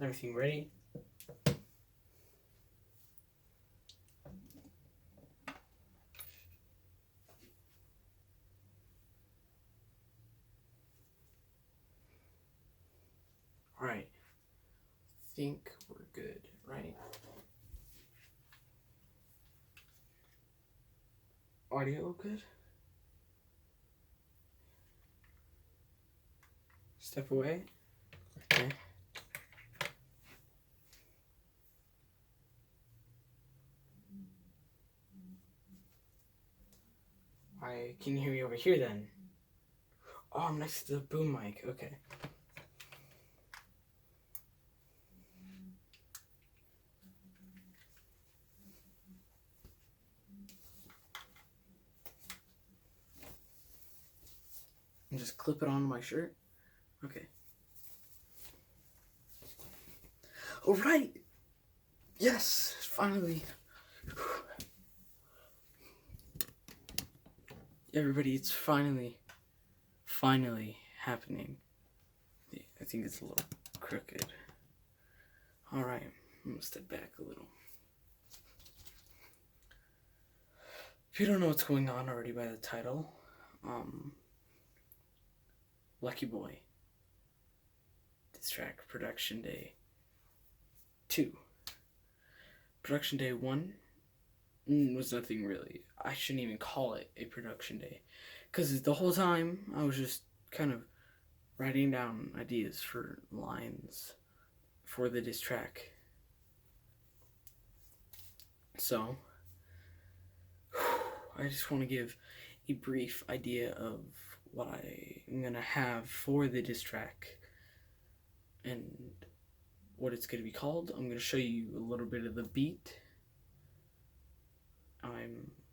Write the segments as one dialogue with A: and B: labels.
A: Everything ready? Alright. Think we're good, right? Audio good? Step away. Okay. Can you hear me over here then? Oh, I'm next to the boom mic. Okay. And just clip it onto my shirt. Okay. Alright! Yes! Finally! Everybody, it's finally happening. I think it's a little crooked. Alright, I'm gonna step back a little. If you don't know what's going on already by the title, Lucky Boy. Diss track Production Day 2. Production Day 1 was nothing really. I shouldn't even call it a production day, because the whole time I was just kind of writing down ideas for lines for the diss track. So I just want to give a brief idea of what I'm gonna have for the diss track and what it's gonna be called. I'm gonna show you a little bit of the beat.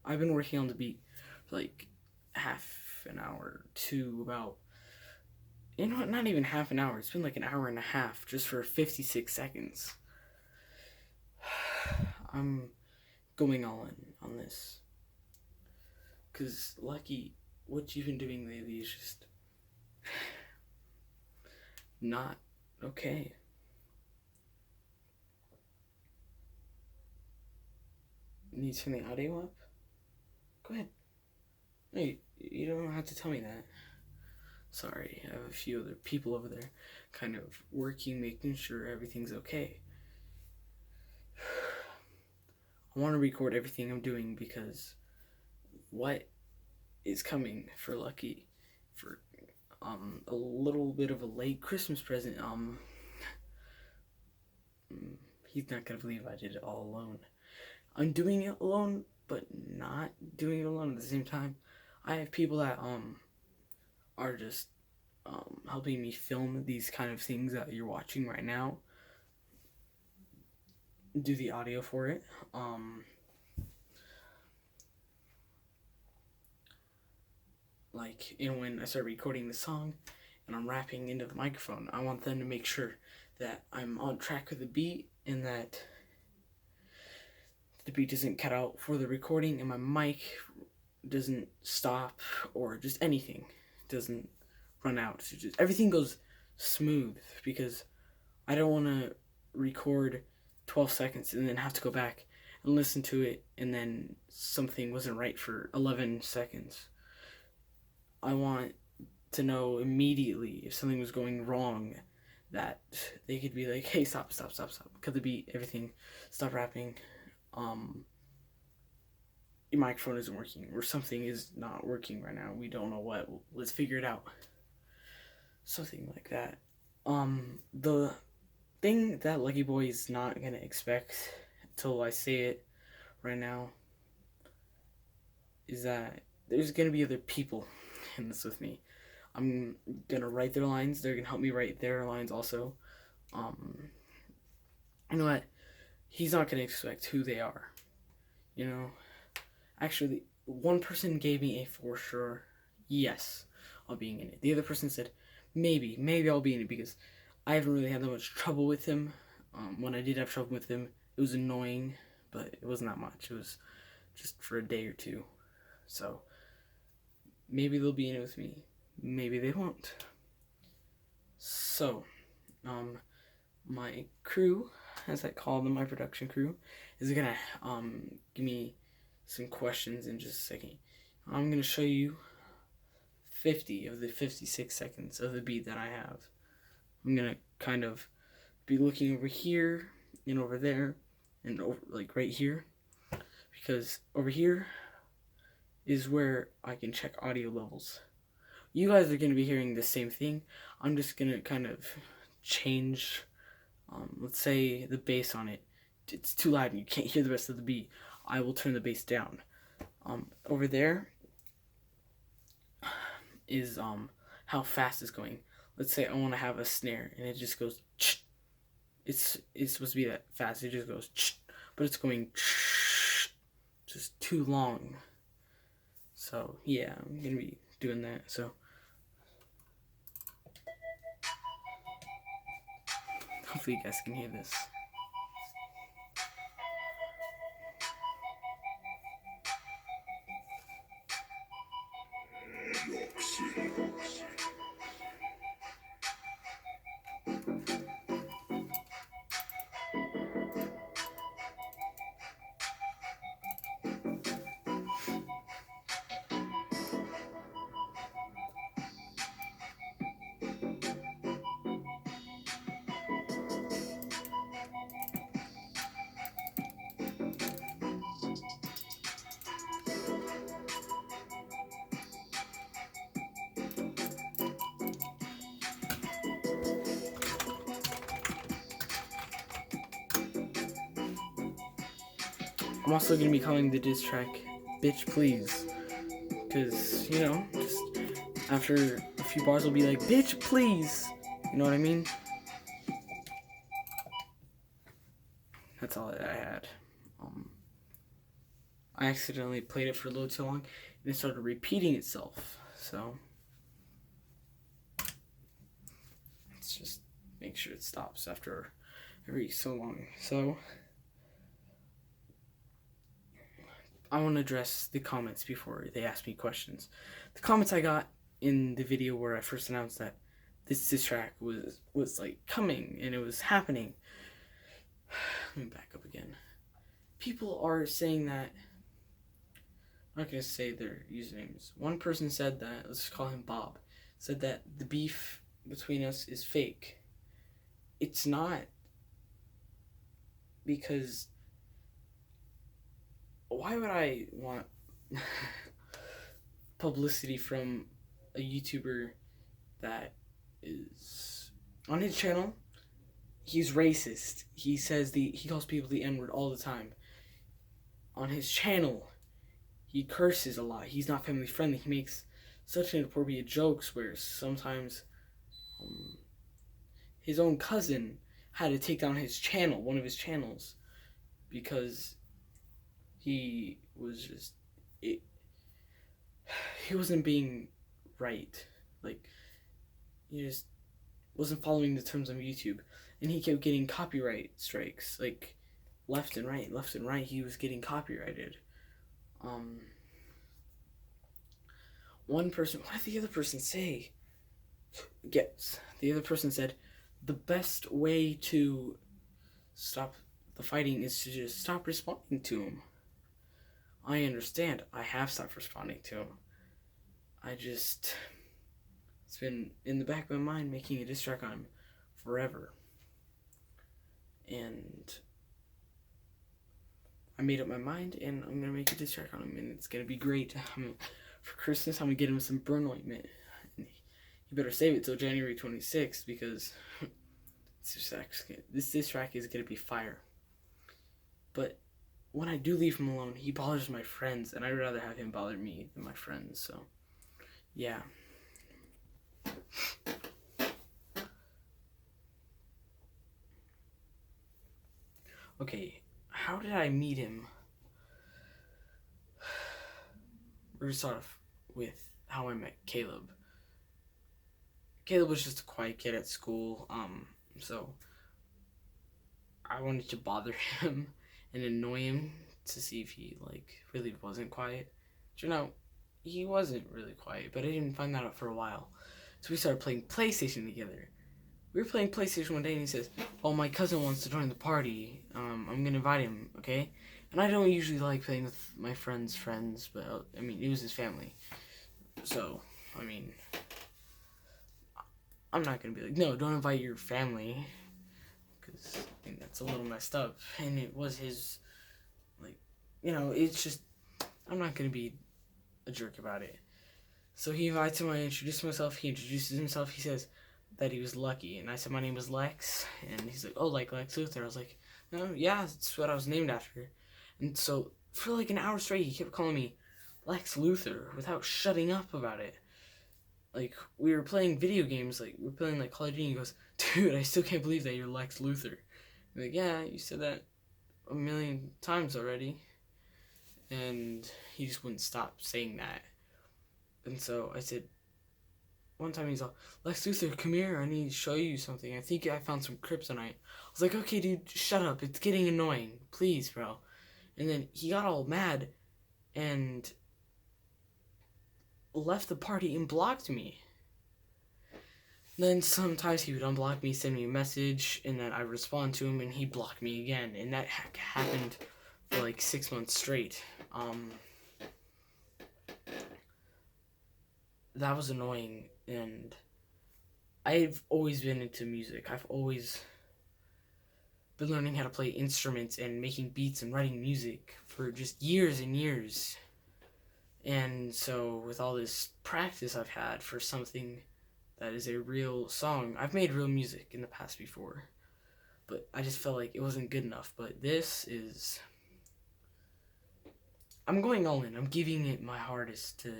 A: I've been working on the beat for like half an hour to about, you know what, not even half an hour. It's been like an hour and a half just for 56 seconds. I'm going all in on this. Because, Lucky, what you've been doing lately is just not okay. Need to turn the audio up? Go ahead. Wait, you don't have to tell me that. Sorry, I have a few other people over there kind of working, making sure everything's okay. I want to record everything I'm doing because what is coming for Lucky, for a little bit of a late Christmas present, he's not gonna believe I did it all alone. I'm doing it alone, but not doing it alone at the same time. I have people that are just helping me film these kind of things that you're watching right now. Do the audio for it. Like, you know, when I start recording the song and I'm rapping into the microphone, I want them to make sure that I'm on track with the beat and that the beat doesn't cut out for the recording and my mic doesn't stop or just anything doesn't run out. So just everything goes smooth, because I don't want to record 12 seconds and then have to go back and listen to it and then something wasn't right for 11 seconds. I want to know immediately if something was going wrong, that they could be like, hey, stop, cut the beat, everything, stop rapping, your microphone isn't working, or something is not working right now, we don't know what, let's figure it out. Something like that. The thing that Lucky Boy is not gonna expect until I say it right now is that there's gonna be other people in this with me. I'm gonna write their lines, they're gonna help me write their lines also. You know what? He's not gonna expect who they are. You know? Actually, one person gave me a for sure yes on being in it. The other person said maybe I'll be in it, because I haven't really had that much trouble with him. When I did have trouble with him, it was annoying, but it wasn't that much. It was just for a day or two. So maybe they'll be in it with me. Maybe they won't. So, my crew, as I call them, my production crew, is gonna give me some questions in just a second. I'm gonna show you 50 of the 56 seconds of the beat that I have. I'm gonna kind of be looking over here and over there and over, like right here, because over here is where I can check audio levels. You guys are gonna be hearing the same thing. I'm just gonna kind of change, let's say the bass on it. It's too loud and you can't hear the rest of the beat. I will turn the bass down. Over there is how fast it's going. Let's say I want to have a snare and it just goes. It's supposed to be that fast. It just goes, but it's going just too long. So yeah, I'm gonna be doing that. So hopefully you guys can hear this. I'm also gonna be calling the diss track "Bitch Please," because you know, just after a few bars, will be like "Bitch Please." You know what I mean? That's all that I had. I accidentally played it for a little too long, and it started repeating itself. So let's just make sure it stops after every so long. So I want to address the comments before they ask me questions. The comments I got in the video where I first announced that this diss track was like coming and it was happening. Let me back up again. People are saying that. I'm not gonna say their usernames. One person said that, let's call him Bob, said that the beef between us is fake. It's not, because why would I want publicity from a YouTuber that is on his channel? He's racist. He says he calls people the N-word all the time. On his channel, he curses a lot. He's not family friendly. He makes such inappropriate jokes where sometimes his own cousin had to take down his channel, one of his channels, because he was just he wasn't being right. Like, he just wasn't following the terms of YouTube, and he kept getting copyright strikes, like left and right. He was getting copyrighted. One person, what did the other person say? Yes, the other person said the best way to stop the fighting is to just stop responding to him. I understand. I have stopped responding to him. It's been in the back of my mind making a diss track on him forever. And I made up my mind, and I'm gonna make a diss track on him, and it's gonna be great. For Christmas, I'm gonna get him some burn ointment. And you better save it till January 26th, because this diss track is gonna be fire. But when I do leave him alone, he bothers my friends, and I'd rather have him bother me than my friends. So, yeah. Okay, how did I meet him? We're gonna start off with how I met Caleb. Caleb was just a quiet kid at school, so I wanted to bother him and annoy him to see if he, like, really wasn't quiet. But, he wasn't really quiet, but I didn't find that out for a while. So we started playing PlayStation together. we were playing PlayStation one day, and he says, "Oh, my cousin wants to join the party. I'm gonna invite him, okay?" And I don't usually like playing with my friends' friends, but I mean, it was his family, so I mean, I'm not gonna be like, "No, don't invite your family," because I think that's a little messed up. And it was his, like, it's just, I'm not gonna be a jerk about it. So he invites him. I introduce myself. He introduces himself. He says that he was Lucky, and I said my name was Lex, and he's like, "Oh, like Lex Luthor." I was like, "Oh, yeah, that's what I was named after." And so for like an hour straight, he kept calling me Lex Luthor without shutting up about it. Like, we were playing video games, like we were playing like Call of Duty, and he goes, "Dude, I still can't believe that you're Lex Luthor." I'm like, "Yeah, you said that a million times already," and he just wouldn't stop saying that. And so I said, one time he's all, "Lex Luthor, come here, I need to show you something. I think I found some kryptonite." I was like, "Okay, dude, shut up. It's getting annoying. Please, bro." And then he got all mad and left the party and blocked me. Then sometimes he would unblock me, send me a message, and then I respond to him, and he blocked me again. And that happened for like 6 months straight. That was annoying, and I've always been into music. I've always been learning how to play instruments and making beats and writing music for just years and years. And so with all this practice I've had for something that is a real song, I've made real music in the past before, but I just felt like it wasn't good enough. But this is, I'm going all in. I'm giving it my hardest to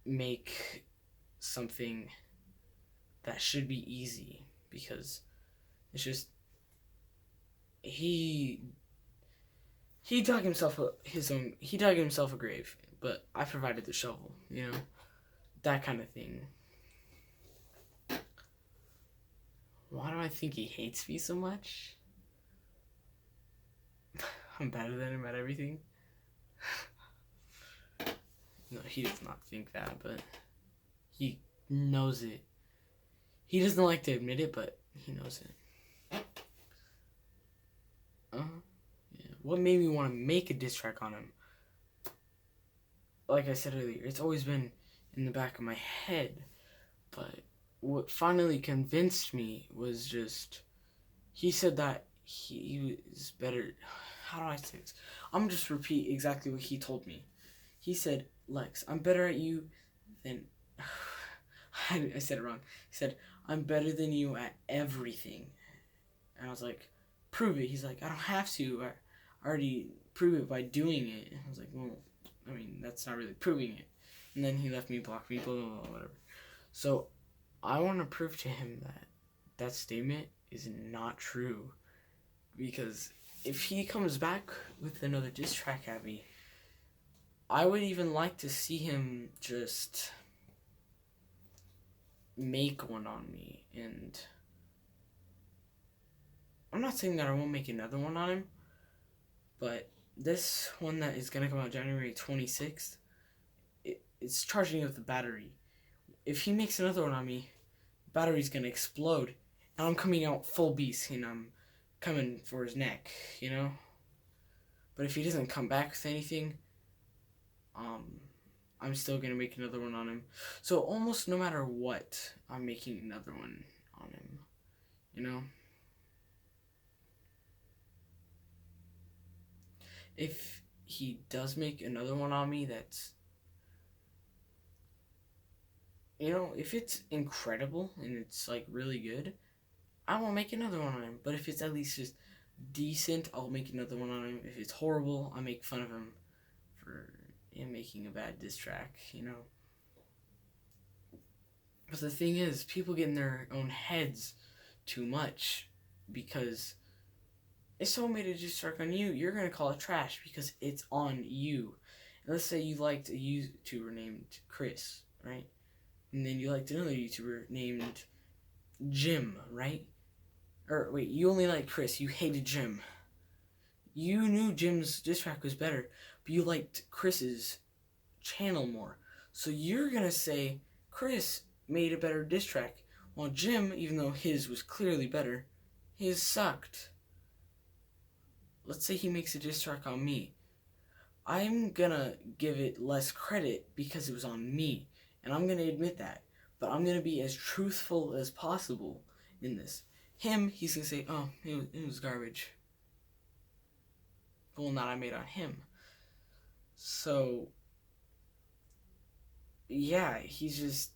A: make something that should be easy, because it's just, he dug himself a grave, but I provided the shovel, that kind of thing. Why do I think he hates me so much? I'm better than him at everything. No, he does not think that, but he knows it. He doesn't like to admit it, but he knows it. Yeah. What made me want to make a diss track on him? Like I said earlier, it's always been in the back of my head, but what finally convinced me was just, he said that he was better. How do I say this? I'm gonna just repeat exactly what he told me. He said, "Lex, I'm better at you than..." I said it wrong. He said, "I'm better than you at everything." And I was like, "Prove it." He's like, "I don't have to. I already prove it by doing it." I was like, "Well, I mean, that's not really proving it." And then he left me, blocked me, blah, blah, blah, whatever. So I want to prove to him that that statement is not true. Because if he comes back with another diss track at me, I would even like to see him just make one on me. And I'm not saying that I won't make another one on him, but this one that is going to come out January 26th, it's charging up the battery. If he makes another one on me, the battery's going to explode, and I'm coming out full beast, and I'm coming for his neck, But if he doesn't come back with anything, I'm still going to make another one on him. So almost no matter what, I'm making another one on him, If he does make another one on me that's, if it's incredible and it's like really good, I won't make another one on him. But if it's at least just decent, I'll make another one on him. If it's horrible, I'll make fun of him for him making a bad diss track, But the thing is, people get in their own heads too much, because if someone made a diss track on you, you're going to call it trash because it's on you. And let's say you liked a YouTuber named Chris, right? And then you liked another YouTuber named Jim, right? Or wait, you only liked Chris, you hated Jim. You knew Jim's diss track was better, but you liked Chris's channel more. So you're going to say Chris made a better diss track. While Jim, even though his was clearly better, his sucked. Let's say he makes a diss track on me. I'm gonna give it less credit because it was on me, and I'm gonna admit that. But I'm gonna be as truthful as possible in this. Him, he's gonna say, "Oh, it was garbage." The one that I made on him. So, yeah, he's just,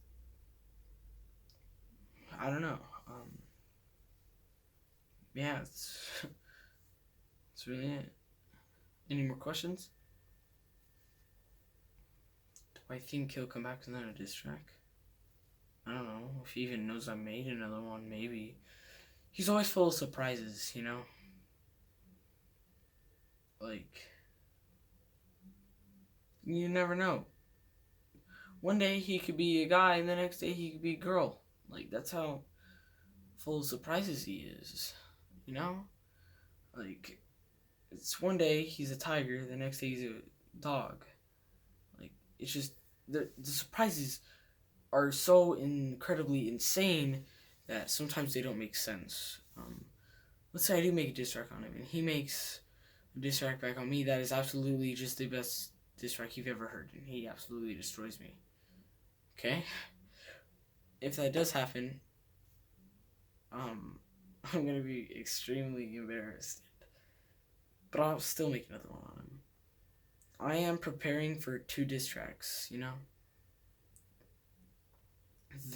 A: I don't know. Yeah, it's really it. Any more questions? Do I think he'll come back with another diss track? I don't know. If he even knows I made another one, maybe. He's always full of surprises, you know? Like, you never know. One day he could be a guy, and the next day he could be a girl. Like, that's how full of surprises he is, you know? Like, it's one day he's a tiger, the next day he's a dog. Like, it's just, the surprises are so incredibly insane that sometimes they don't make sense. Let's say I do make a diss track on him, and he makes a diss track back on me that is absolutely just the best diss track you've ever heard, and he absolutely destroys me. Okay? If that does happen, I'm gonna be extremely embarrassed. But I'll still make another one on him. I am preparing for 2 diss tracks, you know?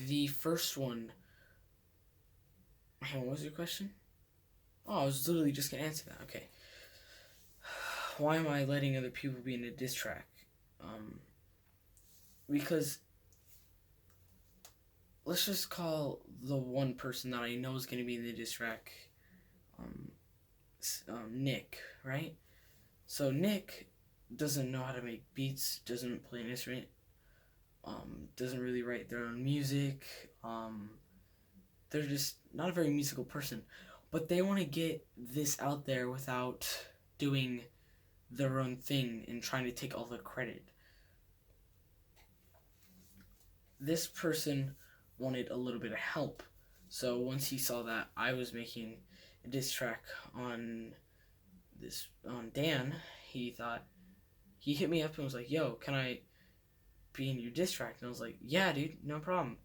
A: The first one... Hey, what was your question? Oh, I was literally just gonna answer that. Okay. Why am I letting other people be in a diss track? Because let's just call the one person that I know is gonna be in the diss track, Nick, right? So Nick doesn't know how to make beats, doesn't play an instrument, doesn't really write their own music. They're just not a very musical person, but they want to get this out there without doing their own thing and trying to take all the credit. This person wanted a little bit of help, so once he saw that I was making a diss track on Dan, he hit me up and was like, "Yo, can I be in your diss track?" And I was like, "Yeah, dude, no problem."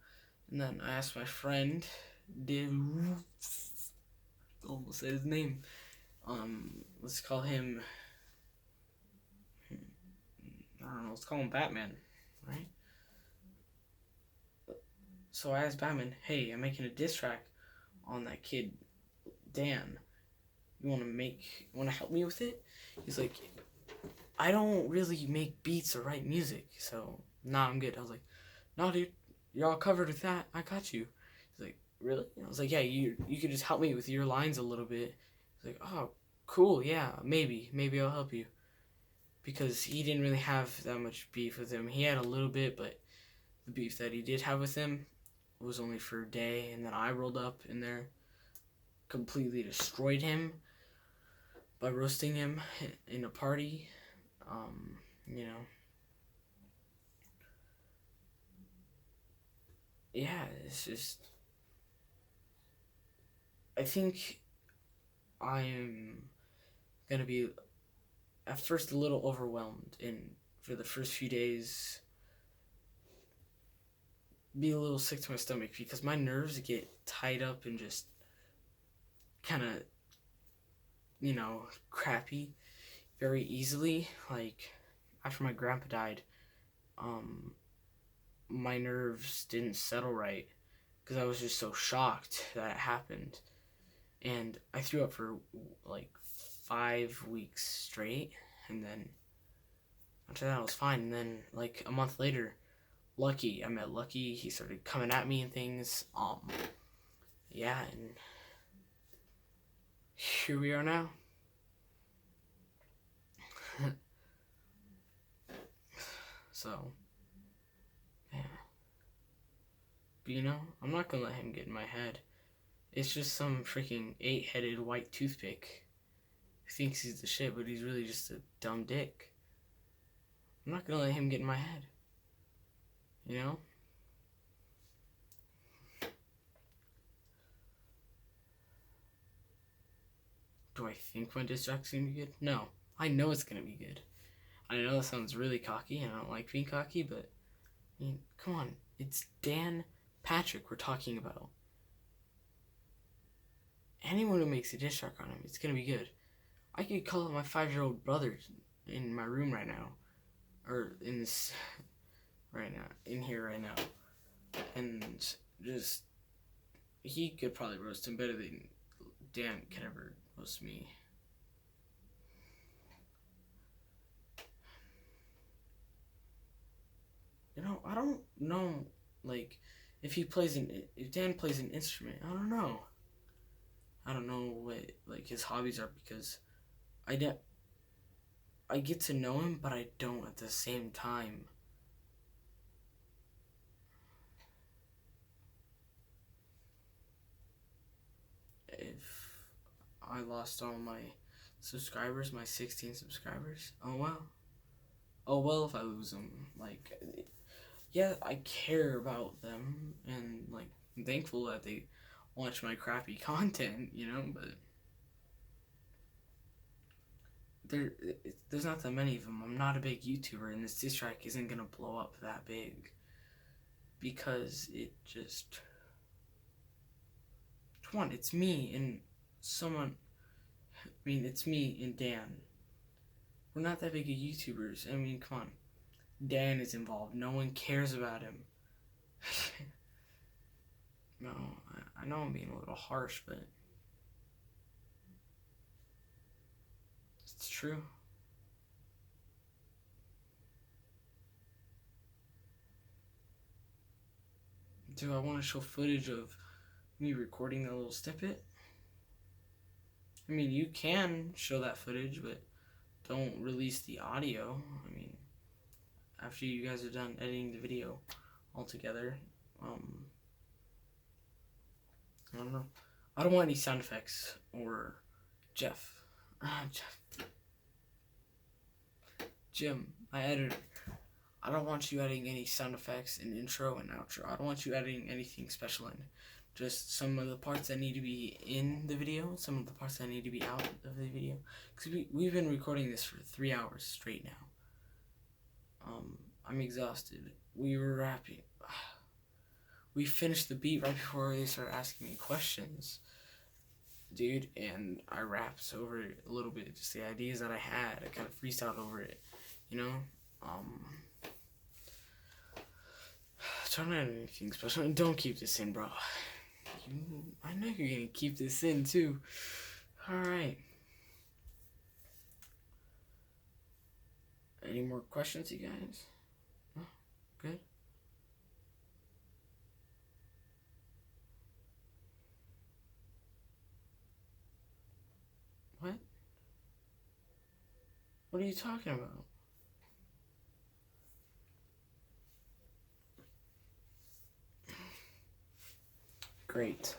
A: And then I asked my friend, almost said his name. Let's call him, I don't know, let's call him Batman, right? So I asked Batman, "Hey, I'm making a diss track on that kid, Dan. You want to help me with it?" He's like, "I don't really make beats or write music, so nah, I'm good." I was like, "No, dude, you're all covered with that. I got you." He's like, "Really?" I was like, "Yeah, you could just help me with your lines a little bit." He's like, "Oh, cool, yeah, maybe I'll help you." Because he didn't really have that much beef with him. He had a little bit, but the beef that he did have with him was only for a day, and then I rolled up in there, completely destroyed him by roasting him in a party. You know, yeah, it's just, I think I'm gonna be at first a little overwhelmed, and for the first few days be a little sick to my stomach because my nerves get tied up and just kind of, crappy very easily. Like, after my grandpa died, my nerves didn't settle right because I was just so shocked that it happened. And I threw up for like 5 weeks straight, and then after that I was fine. And then like a month later, I met Lucky. He started coming at me and things. Yeah, and here we are now. So, yeah. But I'm not gonna let him get in my head. It's just some freaking 8-headed white toothpick who thinks he's the shit, but he's really just a dumb dick. I'm not gonna let him get in my head. You know? do I think my diss track's gonna be good? No. I know it's gonna be good. I know that sounds really cocky, and I don't like being cocky, but I mean, come on. It's Dan Patrick we're talking about. Anyone who makes a diss track on him, it's gonna be good. I could call up my 5-year-old brother in my room right now. Or in this right now. In here right now. And just he could probably roast him better than Dan can ever roast me. You know, I don't know, like, if Dan plays an instrument. I don't know. I don't know what, like, his hobbies are, because I get to know him, but I don't at the same time. If I lost all my subscribers, my 16 subscribers, oh well. Oh well if I lose them. Like, yeah, I care about them, and, like, I'm thankful that they watch my crappy content, you know, but there's not that many of them. I'm not a big YouTuber, and this diss track isn't gonna blow up that big, because it just, come on, it's me and someone. I mean, it's me and Dan. We're not that big of YouTubers. I mean, come on. Dan is involved. No one cares about him. No, I know I'm being a little harsh, but it's true. Do I want to show footage of me recording that little snippet? I mean, you can show that footage, but don't release the audio. I mean, after you guys are done editing the video altogether, I don't know. I don't want any sound effects or Jeff. Jim, my editor. I don't want you adding any sound effects in intro and outro. I don't want you adding anything special in. Just some of the parts that need to be in the video, some of the parts that need to be out of the video. Because we've been recording this for 3 hours straight now. I'm exhausted. We were rapping. We finished the beat right before they started asking me questions, dude, and I rapped over it a little bit. Just the ideas that I had, I kind of freestyled over it, you know. Try not anything special, and don't keep this in, bro. I know you're gonna keep this in too. All right. Any more questions, you guys? Oh, good. What? What are you talking about? Great.